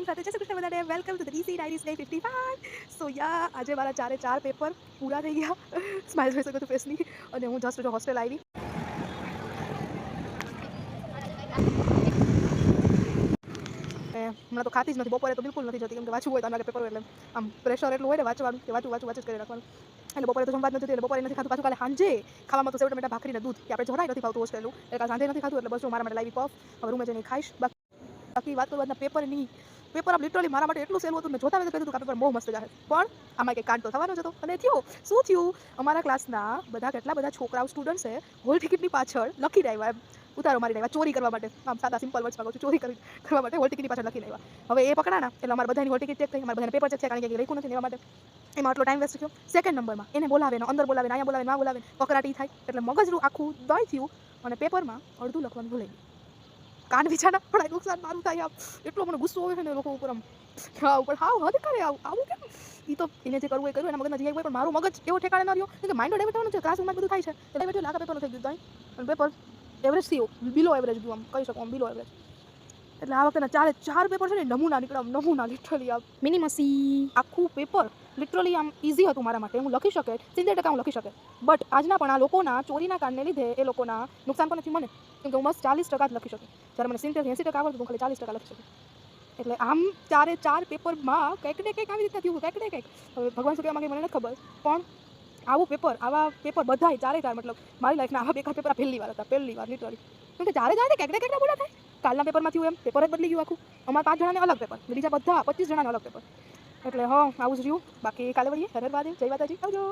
Morning સાથે જય શ્રી કૃષ્ણ બધાને welcome to the DC diaries day 55 સો યા આજે મારા ચારે ચાર પેપર પૂરા થઈ ગયા સ્માઇલ જોઈ શકો છો ફેસની અને હું જસ્ટ જો હોસ્ટેલ આવી હમણાં તો ખાતી જ નથી બપોરે તો બિલકુલ નથી જતી કેમ કે વાંચવું હોય તો આના પેપર એટલે આમ પ્રેશર એટલું હોય ને વાંચવાનું કે વાંચું જ કરી રાખવાનું એટલે બપોરે તો જમવા જ નથી એટલે બપોરે નથી ખાતું પાછું કાલે સાંજે ખાવામાં તો સેવ ટમેટા ભાખરીને દૂધ કે આપણે જરાય નથી ખાવતું હોસ્ટેલનું એટલે કાલે સાંજે નથી ખાતું એટલે બસ મારા માટે લાવી પફ હવે રૂમે જઈને ખાઈશ બાકી વાત કરવાના પેપરની પેપર આમ લિટરલી મારા માટે એટલું સહેલું હતું મેં જોતા કીધું કે આ પેપર બહુ મસ્ત જાય પણ આમાં કંઈક કાંડ તો થવાનો જ હતો અને થયું શું થયું અમારા ક્લાસના કેટલા બધા છોકરાઓ સ્ટુડન્ટ્સે હોલ ટિકિટની પાછળ લખી આવ્યા એમ ઉતારો મારી આવ્યા ચોરી કરવા માટે આમ સાદા સિમ્પલ વર્ડ્સમાં કહું છું ચોરી કરવા માટે હોલ ટિકિટની પાછળ લખી આવ્યા હવે એ પકડાના એટલે અમારા બધાની હોલ ટિકિટ ચેક થઈ અમારા બધાને પેપર ચેક છે કારણ કે લખ્યું નથી એવા માટે એમાં આટલો ટાઈમ વેસ્ટ થયો સેકન્ડ નંબરમાં એને બોલાવે અંદર બોલાવે અહીંયા બોલાવે ના બોલાવે પકડાટી થાય એટલે મગજનું આખું દોઈ થયું અને પેપરમાં અડધું લખવાનું ભૂલાઈ ગયું કાન વિચારના પડાય નુકસાન મારું થાય એટલો મને ગુસ્સો આવે છે ને લોકો ઉપર આમ ઉપર હાવ હદ કરે આવું કેમ એ તો એને જે કરવું એ કર્યું એના મગજમાં જે હોય પણ મારું મગજ એવો ઠેકાણે ન રહ્યો કે માઇન્ડ ડાયવર્ટ થવાનું છે ક્લાસરૂમમાં બધું થાય છે એટલે મેં લાખા પેપરનું થઈ ગયું અને પેપર એવરેજ થયું બિલો એવરેજ ગયું આમ કહી શકું આમ બિલો એવરેજ એટલે આ વખતેના ચાર પેપર છે ને નમૂના નીકળ્યા નમૂના લિટરલી આ મિનિમસી આખું પેપર લિટરલી આમ ઇઝી હતું મારા માટે હું લખી શકે 70% હું લખી શકે બટ આજના પણ આ લોકોના ચોરીના કારણને લીધે એ લોકોના નુકસાન પણ નથી મને કેમ કે હું બસ 40% જ લખી શકું જ્યારે મને 70-80% આવડતું હું ખાલી 40% લખી શકું એટલે આમ ચાર પેપરમાં કંઈક ને કંઈક આવી રીતના થયું કંઈક ને કંઈક હવે ભગવાન શું કહેવા માંગે મને નથી ખબર પણ આવા પેપર બધાય ચાર મતલબ મારી લાઈફના આવા બેકાર પેપર પહેલી વાર લિટરલી કેમ કે ચારે કંઈક ને કંઈક બોલા થાય કાલના પેપરમાં થયું એમ પેપર જ બદલી ગયું આખું અમારા 5 જણાને અલગ પેપર બીજા બધા 25 જણાને અલગ પેપર એટલે આવું જ રહ્યું બાકી કાલે મળીએ હર હર મહાદેવ જય માતાજી આવજો.